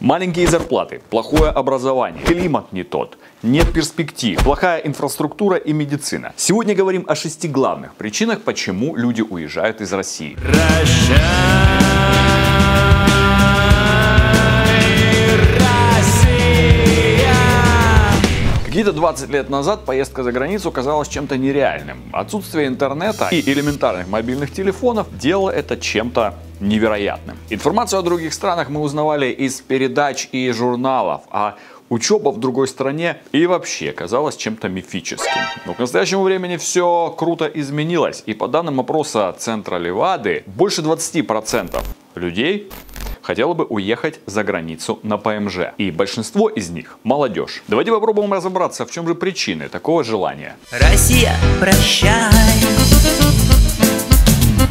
Маленькие зарплаты, плохое образование, климат не тот, нет перспектив, плохая инфраструктура и медицина. Сегодня говорим о 6 главных причинах, почему люди уезжают из России. Какие-то 20 лет назад поездка за границу казалась чем-то нереальным. Отсутствие интернета и элементарных мобильных телефонов делало это чем-то невероятным. Информацию о других странах мы узнавали из передач и журналов, а учеба в другой стране и вообще казалась чем-то мифическим. Но к настоящему времени все круто изменилось. И по данным опроса Центра Левады, больше 20% людей хотела бы уехать за границу на ПМЖ. И большинство из них молодежь. Давайте попробуем разобраться, в чем же причины такого желания. Россия, прощай.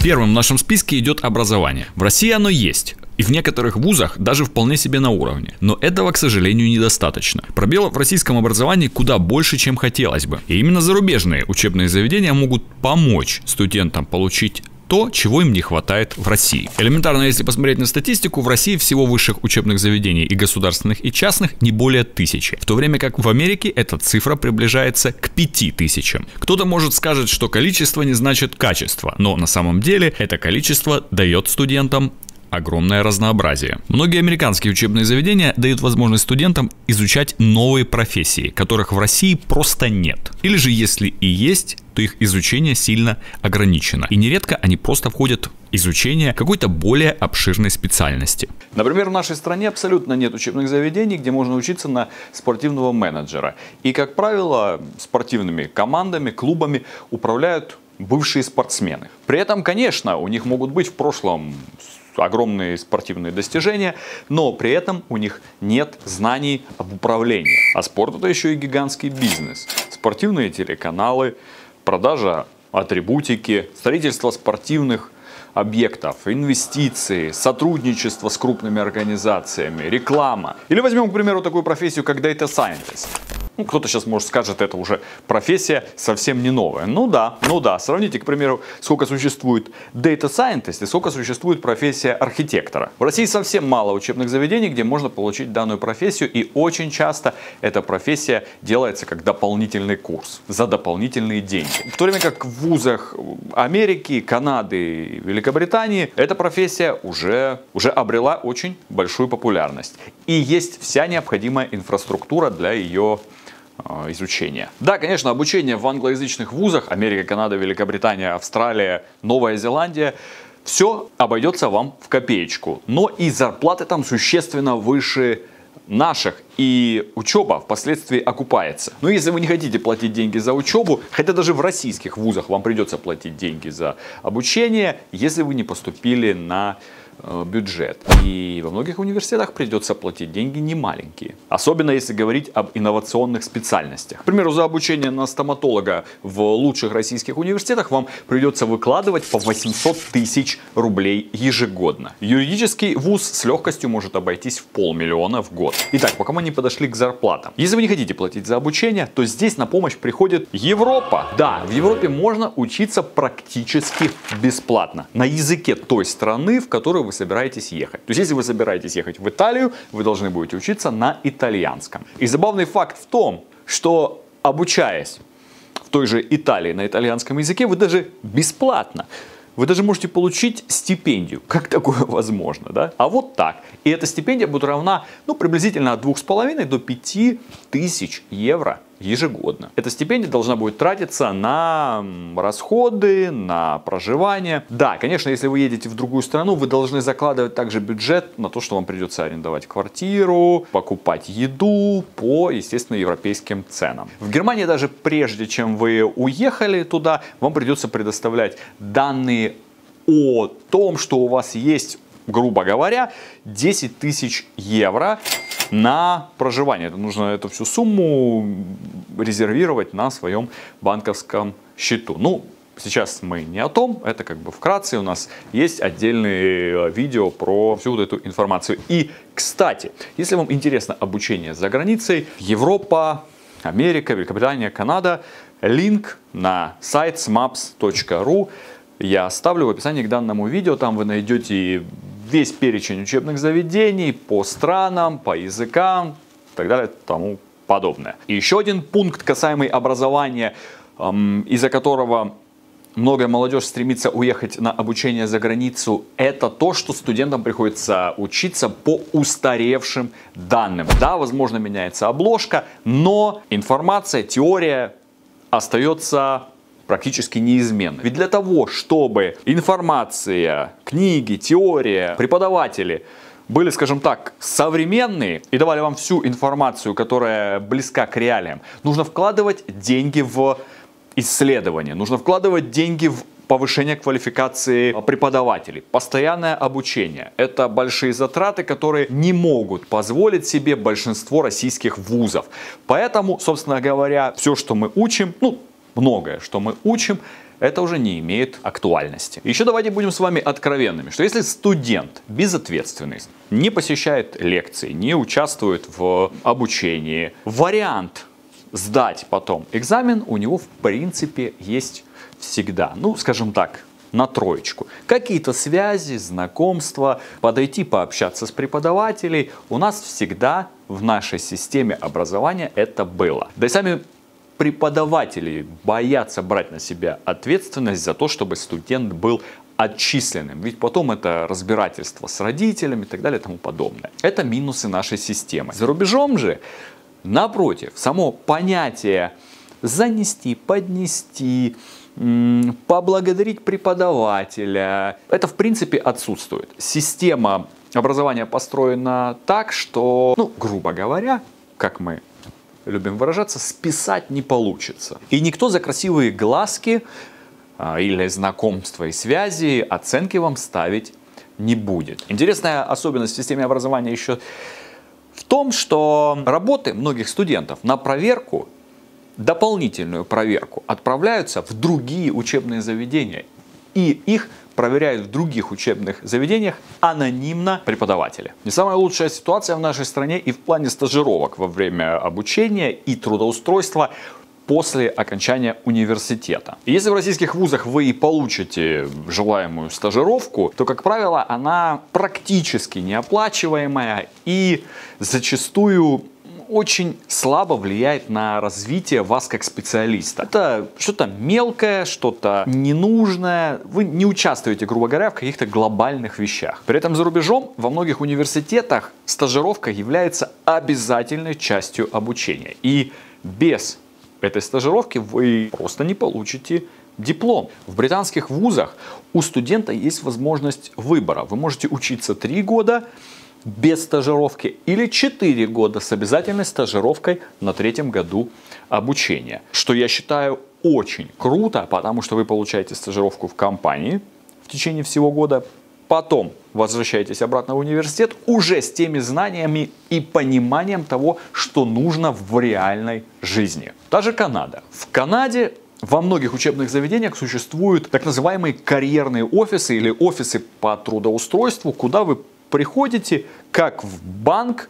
Первым в нашем списке идет образование. В России оно есть. И в некоторых вузах даже вполне себе на уровне. Но этого, к сожалению, недостаточно. Пробелов в российском образовании куда больше, чем хотелось бы. И именно зарубежные учебные заведения могут помочь студентам получить то, чего им не хватает в России. Элементарно, если посмотреть на статистику, в России всего высших учебных заведений и государственных, и частных не более 1000. В то время как в Америке эта цифра приближается к 5000. Кто-то может сказать, что количество не значит качество, но на самом деле это количество дает студентам огромное разнообразие. Многие американские учебные заведения дают возможность студентам изучать новые профессии, которых в России просто нет. Или же если и есть, то их изучение сильно ограничено. И нередко они просто входят в изучение какой-то более обширной специальности. Например, в нашей стране абсолютно нет учебных заведений, где можно учиться на спортивного менеджера. И, как правило, спортивными командами, клубами управляют бывшие спортсмены. При этом, конечно, у них могут быть в прошлом огромные спортивные достижения, но при этом у них нет знаний об управлении. А спорт — это еще и гигантский бизнес. Спортивные телеканалы, продажа атрибутики, строительство спортивных объектов, инвестиции, сотрудничество с крупными организациями, реклама. Или возьмем, к примеру, такую профессию, как Data Scientist. Кто-то сейчас, может, скажет, это уже профессия совсем не новая. Ну да. Сравните, к примеру, сколько существует Data Scientist и сколько существует профессия архитектора. В России совсем мало учебных заведений, где можно получить данную профессию. И очень часто эта профессия делается как дополнительный курс за дополнительные деньги. В то время как в вузах Америки, Канады и Великобритании эта профессия уже обрела очень большую популярность. И есть вся необходимая инфраструктура для ее изучения. Да, конечно, обучение в англоязычных вузах, Америка, Канада, Великобритания, Австралия, Новая Зеландия, все обойдется вам в копеечку. Но и зарплаты там существенно выше наших, и учеба впоследствии окупается. Но если вы не хотите платить деньги за учебу, хотя даже в российских вузах вам придется платить деньги за обучение, если вы не поступили на бюджет. И во многих университетах придется платить деньги немаленькие. Особенно если говорить об инновационных специальностях. К примеру, за обучение на стоматолога в лучших российских университетах вам придется выкладывать по 800 тысяч рублей ежегодно. Юридический вуз с легкостью может обойтись в 500 000 в год. Итак, пока мы не подошли к зарплатам. Если вы не хотите платить за обучение, то здесь на помощь приходит Европа. Да, в Европе можно учиться практически бесплатно. На языке той страны, в которую вы собираетесь ехать. То есть, если вы собираетесь ехать в Италию, вы должны будете учиться на итальянском. И забавный факт в том, что, обучаясь в той же Италии на итальянском языке, вы даже бесплатно, вы даже можете получить стипендию. Как такое возможно, да? А вот так. И эта стипендия будет равна, приблизительно от 2500 до 5000 евро ежегодно. Эта стипендия должна будет тратиться на расходы, на проживание. Да, конечно, если вы едете в другую страну, вы должны закладывать также бюджет на то, что вам придется арендовать квартиру, покупать еду по, естественно, европейским ценам. В Германии даже прежде, чем вы уехали туда, вам придется предоставлять данные о том, что у вас есть, грубо говоря, 10 тысяч евро на проживание. Это нужно эту всю сумму резервировать на своем банковском счету. Сейчас мы не о том, это как бы вкратце, у нас есть отдельные видео про всю вот эту информацию. И, кстати, если вам интересно обучение за границей, Европа, Америка, Великобритания, Канада, линк на сайт smaps.ru я оставлю в описании к данному видео, там вы найдете весь перечень учебных заведений по странам, по языкам и так далее, тому подобное. И еще один пункт, касаемый образования, из-за которого многое молодежь стремится уехать на обучение за границу, это то, что студентам приходится учиться по устаревшим данным. Да, возможно, меняется обложка, но информация, теория остается практически неизменной. Ведь для того, чтобы информация, книги, теория, преподаватели были, скажем так, современные и давали вам всю информацию, которая близка к реалиям, нужно вкладывать деньги в исследования, нужно вкладывать деньги в повышение квалификации преподавателей, постоянное обучение. Это большие затраты, которые не могут позволить себе большинство российских вузов. Поэтому, собственно говоря, все, что мы учим, многое, что мы учим, это уже не имеет актуальности. Еще давайте будем с вами откровенными, что если студент безответственный, не посещает лекции, не участвует в обучении, вариант сдать потом экзамен у него в принципе есть всегда. Скажем так, на троечку. Какие-то связи, знакомства, подойти пообщаться с преподавателем. У нас всегда в нашей системе образования это было. Да и сами преподаватели боятся брать на себя ответственность за то, чтобы студент был отчисленным. Ведь потом это разбирательство с родителями и так далее и тому подобное. Это минусы нашей системы. За рубежом же, напротив, само понятие занести, поднести, поблагодарить преподавателя, это в принципе отсутствует. Система образования построена так, что, грубо говоря, как мы любим выражаться, списать не получится. И никто за красивые глазки или знакомства и связи оценки вам ставить не будет. Интересная особенность в системе образования еще в том, что работы многих студентов на проверку, дополнительную проверку, отправляются в другие учебные заведения. И их проверяют в других учебных заведениях анонимно преподаватели. Не самая лучшая ситуация в нашей стране и в плане стажировок во время обучения и трудоустройства после окончания университета. И если в российских вузах вы и получите желаемую стажировку, то, как правило, она практически неоплачиваемая и зачастую очень слабо влияет на развитие вас как специалиста. Это что-то мелкое, что-то ненужное. Вы не участвуете, грубо говоря, в каких-то глобальных вещах. При этом за рубежом во многих университетах стажировка является обязательной частью обучения. И без этой стажировки вы просто не получите диплом. В британских вузах у студента есть возможность выбора. Вы можете учиться 3 года без стажировки или 4 года с обязательной стажировкой на 3-м году обучения. Что я считаю очень круто, потому что вы получаете стажировку в компании в течение всего года, потом возвращаетесь обратно в университет уже с теми знаниями и пониманием того, что нужно в реальной жизни. Та же Канада. В Канаде во многих учебных заведениях существуют так называемые карьерные офисы или офисы по трудоустройству, куда вы приходите как в банк,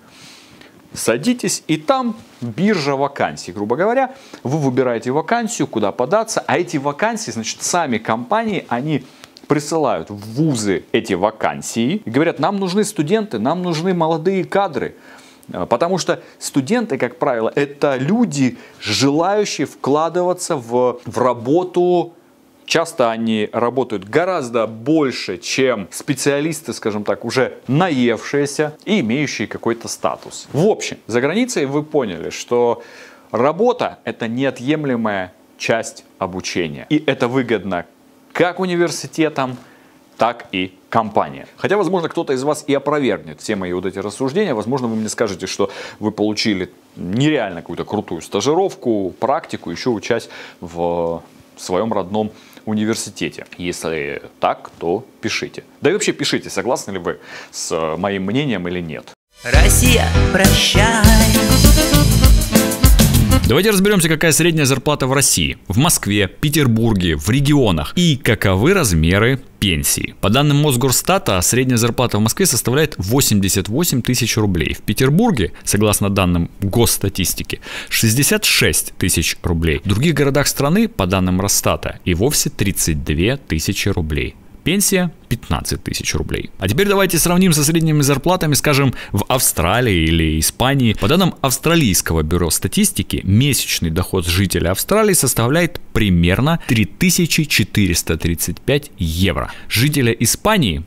садитесь, и там биржа вакансий. Грубо говоря, вы выбираете вакансию, куда податься, а эти вакансии, значит, сами компании, они присылают в вузы эти вакансии и говорят: нам нужны студенты, нам нужны молодые кадры. Потому что студенты, как правило, это люди, желающие вкладываться в работу. Часто они работают гораздо больше, чем специалисты, скажем так, уже наевшиеся и имеющие какой-то статус. В общем, за границей вы поняли, что работа – это неотъемлемая часть обучения. И это выгодно как университетам, так и компаниям. Хотя, возможно, кто-то из вас и опровергнет все мои вот эти рассуждения. Возможно, вы мне скажете, что вы получили нереально какую-то крутую стажировку, практику, еще учась в своем родном университете. Если так, то пишите. Да и вообще пишите, согласны ли вы с моим мнением или нет. Россия, прощай. Давайте разберемся, какая средняя зарплата в России, в Москве, Петербурге, в регионах и каковы размеры пенсии. По данным Мосгорстата, средняя зарплата в Москве составляет 88 тысяч рублей. В Петербурге, согласно данным госстатистики, 66 тысяч рублей. В других городах страны, по данным Росстата, и вовсе 32 тысячи рублей. Пенсия 15 тысяч рублей. А теперь давайте сравним со средними зарплатами, скажем, в Австралии или Испании. По данным Австралийского бюро статистики, месячный доход жителя Австралии составляет примерно 3435 евро. Жителя Испании,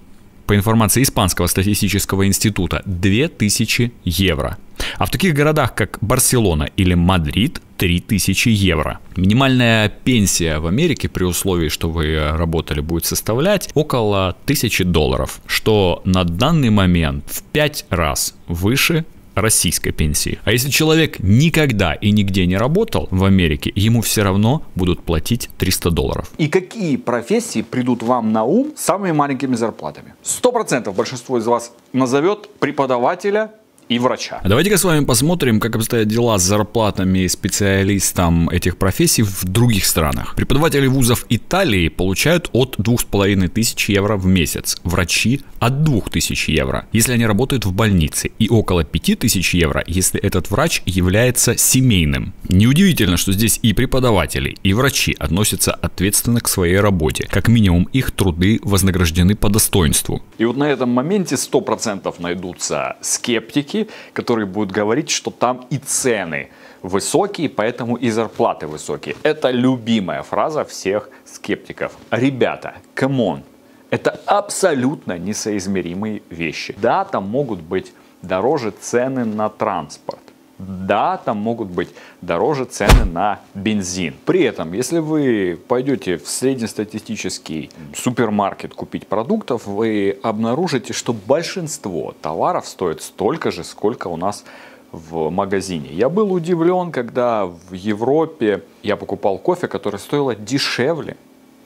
по информации Испанского статистического института, 2000 евро. А в таких городах, как Барселона или Мадрид, 3000 евро. Минимальная пенсия в Америке при условии, что вы работали, будет составлять около $1000, что на данный момент в 5 раз выше российской пенсии. А если человек никогда и нигде не работал в Америке, ему все равно будут платить $300. И какие профессии придут вам на ум с самыми маленькими зарплатами? 100% большинство из вас назовет преподавателя и врача. Давайте-ка с вами посмотрим, как обстоят дела с зарплатами специалистам этих профессий в других странах. Преподаватели вузов Италии получают от 2500 евро в месяц, врачи от 2000 евро, если они работают в больнице, и около 5000 евро, если этот врач является семейным. Неудивительно, что здесь и преподаватели, и врачи относятся ответственно к своей работе. Как минимум, их труды вознаграждены по достоинству. И вот на этом моменте 100% найдутся скептики, которые будут говорить, что там и цены высокие, поэтому и зарплаты высокие. Это любимая фраза всех скептиков. Ребята, камон, это абсолютно несоизмеримые вещи. Да, там могут быть дороже цены на транспорт. Да, там могут быть дороже цены на бензин. При этом, если вы пойдете в среднестатистический супермаркет купить продуктов, вы обнаружите, что большинство товаров стоит столько же, сколько у нас в магазине. Я был удивлен, когда в Европе я покупал кофе, которое стоило дешевле,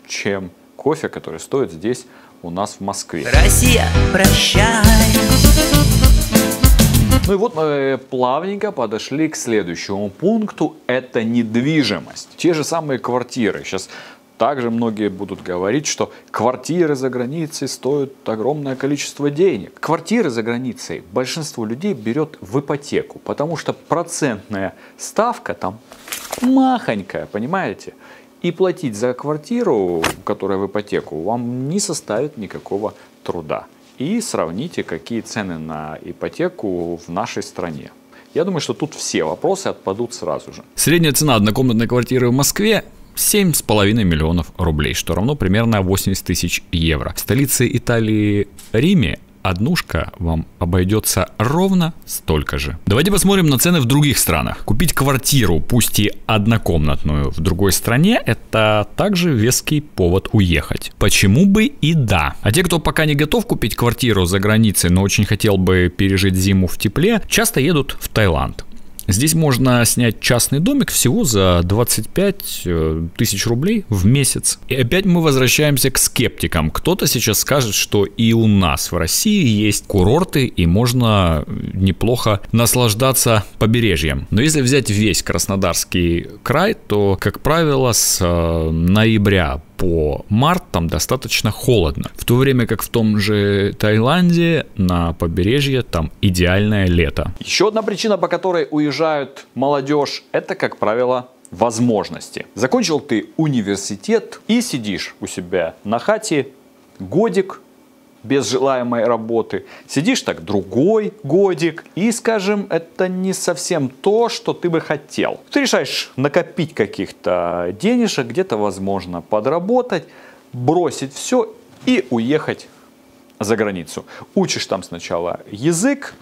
чем кофе, который стоит здесь у нас в Москве. Россия, прощай. Ну и вот мы плавненько подошли к следующему пункту. Это недвижимость. Те же самые квартиры. Сейчас также многие будут говорить, что квартиры за границей стоят огромное количество денег. Квартиры за границей большинство людей берет в ипотеку, потому что процентная ставка там махонькая, понимаете? И платить за квартиру, которая в ипотеку, вам не составит никакого труда. И сравните, какие цены на ипотеку в нашей стране. Я думаю, что тут все вопросы отпадут сразу же. Средняя цена однокомнатной квартиры в Москве 7,5 миллионов рублей, что равно примерно 80 тысяч евро. В столице Италии Риме однушка вам обойдется ровно столько же. Давайте посмотрим на цены в других странах. Купить квартиру, пусть и однокомнатную, в другой стране, это также веский повод уехать. Почему бы и да. А те, кто пока не готов купить квартиру за границей, но очень хотел бы пережить зиму в тепле, часто едут в Таиланд. Здесь можно снять частный домик всего за 25 тысяч рублей в месяц. И опять мы возвращаемся к скептикам. Кто-то сейчас скажет, что и у нас в России есть курорты, и можно неплохо наслаждаться побережьем. Но если взять весь Краснодарский край, то, как правило, с ноября по март там достаточно холодно. В то время как в том же Таиланде на побережье там идеальное лето. Еще одна причина, по которой уезжают молодежь, это, как правило, возможности. Закончил ты университет и сидишь у себя на хате годик без желаемой работы. Сидишь так другой годик и, скажем, это не совсем то, что ты бы хотел. Ты решаешь накопить каких-то денежек, где-то, возможно, подработать, бросить все и уехать за границу. Учишь там сначала язык,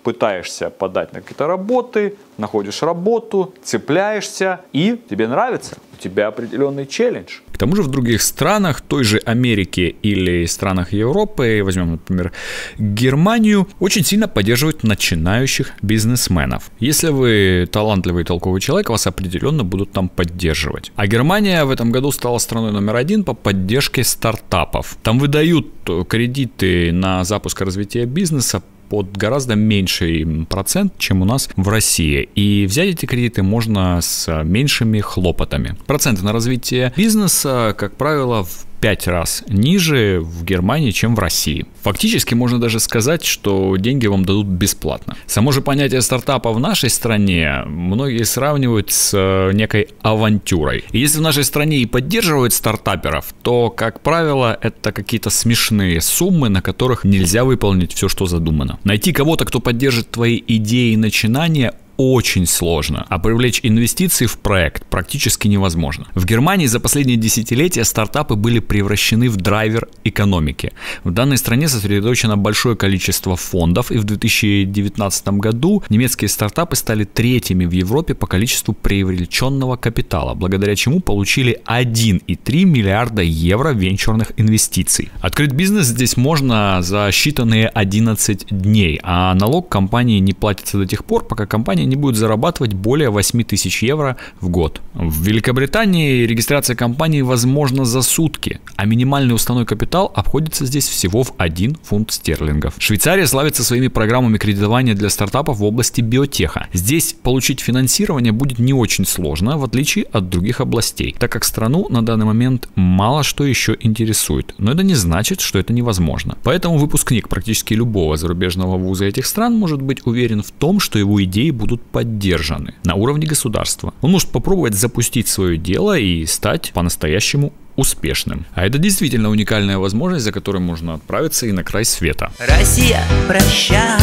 пытаешься подать на какие-то работы, находишь работу, цепляешься, и тебе нравится. У тебя определенный челлендж. К тому же в других странах, той же Америке или странах Европы, возьмем, например, Германию, очень сильно поддерживают начинающих бизнесменов. Если вы талантливый и толковый человек, вас определенно будут там поддерживать. А Германия в этом году стала страной номер 1 по поддержке стартапов. Там выдают кредиты на запуск и развитие бизнеса под гораздо меньший процент, чем у нас в России. И взять эти кредиты можно с меньшими хлопотами. Проценты на развитие бизнеса, как правило, в 5 раз ниже в Германии, чем в России. Фактически можно даже сказать, что деньги вам дадут бесплатно. Само же понятие стартапа в нашей стране многие сравнивают с некой авантюрой. И если в нашей стране и поддерживают стартаперов, то, как правило, это какие-то смешные суммы, на которых нельзя выполнить все, что задумано. Найти кого-то, кто поддержит твои идеи и начинания, очень сложно, а привлечь инвестиции в проект практически невозможно. В Германии за последние десятилетия стартапы были превращены в драйвер экономики. В данной стране сосредоточено большое количество фондов, и в 2019 году немецкие стартапы стали третьими в Европе по количеству привлеченного капитала, благодаря чему получили 1,3 миллиарда евро венчурных инвестиций. Открыть бизнес здесь можно за считанные 11 дней, а налог компании не платится до тех пор, пока компания не будет зарабатывать более 8 тысяч евро в год. В Великобритании регистрация компании возможна за сутки, а минимальный уставной капитал обходится здесь всего в 1 фунт стерлингов. Швейцария славится своими программами кредитования для стартапов в области биотеха. Здесь получить финансирование будет не очень сложно, в отличие от других областей, так как страну на данный момент мало что еще интересует. Но это не значит, что это невозможно. Поэтому выпускник практически любого зарубежного вуза этих стран может быть уверен в том, что его идеи будут поддержаны на уровне государства. Он может попробовать запустить свое дело и стать по-настоящему успешным. А это действительно уникальная возможность, за которой можно отправиться и на край света. Россия, прощай.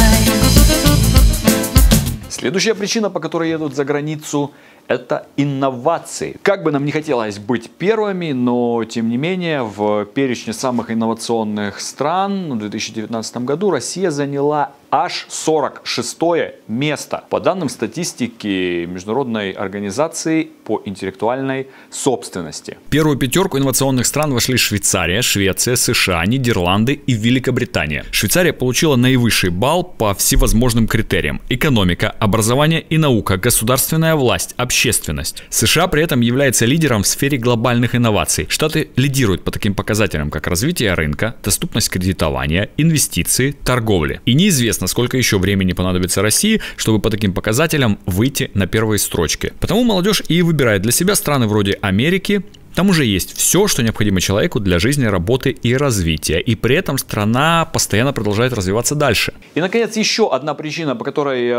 Следующая причина, по которой едут за границу, это инновации. Как бы нам не хотелось быть первыми, но тем не менее в перечне самых инновационных стран в 2019 году Россия заняла аж 46-е место. По данным статистики Международной организации по интеллектуальной собственности. В первую пятерку инновационных стран вошли Швейцария, Швеция, США, Нидерланды и Великобритания. Швейцария получила наивысший балл по всевозможным критериям: экономика, образование и наука, государственная власть, общественность. США при этом является лидером в сфере глобальных инноваций. Штаты лидируют по таким показателям, как развитие рынка, доступность кредитования, инвестиции, торговли. И неизвестно, сколько еще времени понадобится России, чтобы по таким показателям выйти на первые строчки. Потому молодежь и выбирает для себя страны вроде Америки. Там уже есть все, что необходимо человеку для жизни, работы и развития. И при этом страна постоянно продолжает развиваться дальше. И, наконец, еще одна причина, по которой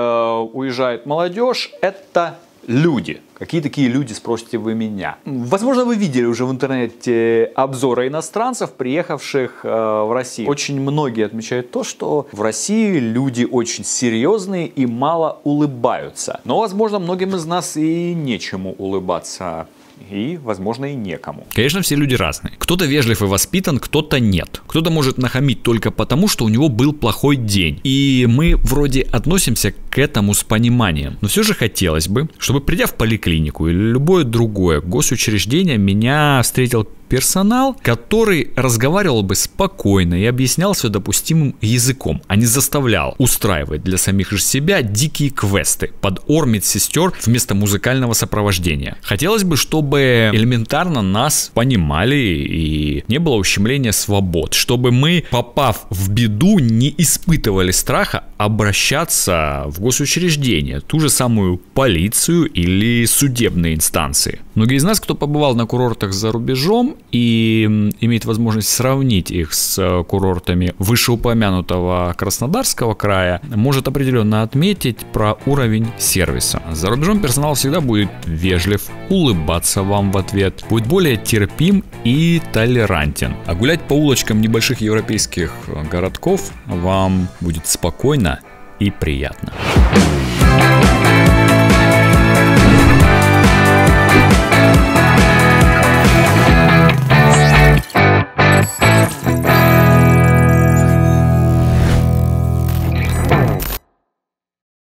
уезжает молодежь, это люди. Какие такие люди, спросите вы меня? Возможно, вы видели уже в интернете обзоры иностранцев, приехавших в Россию. Очень многие отмечают то, что в России люди очень серьезные и мало улыбаются. Но, возможно, многим из нас и нечему улыбаться. И, возможно, и некому. Конечно, все люди разные. Кто-то вежлив и воспитан, кто-то нет. Кто-то может нахамить только потому, что у него был плохой день. И мы вроде относимся к этому с пониманием. Но все же хотелось бы, чтобы, придя в поликлинику или любое другое госучреждение, меня встретил персонал, который разговаривал бы спокойно и объяснял все допустимым языком, а не заставлял устраивать для самих же себя дикие квесты под ор медсестер вместо музыкального сопровождения. Хотелось бы, чтобы элементарно нас понимали и не было ущемления свобод, чтобы мы, попав в беду, не испытывали страха обращаться в госучреждение, ту же самую полицию или судебные инстанции. Многие из нас, кто побывал на курортах за рубежом и имеет возможность сравнить их с курортами вышеупомянутого Краснодарского края, может определенно отметить про уровень сервиса. За рубежом персонал всегда будет вежлив, улыбаться вам в ответ, будет более терпим и толерантен. А гулять по улочкам небольших европейских городков вам будет спокойно и приятно.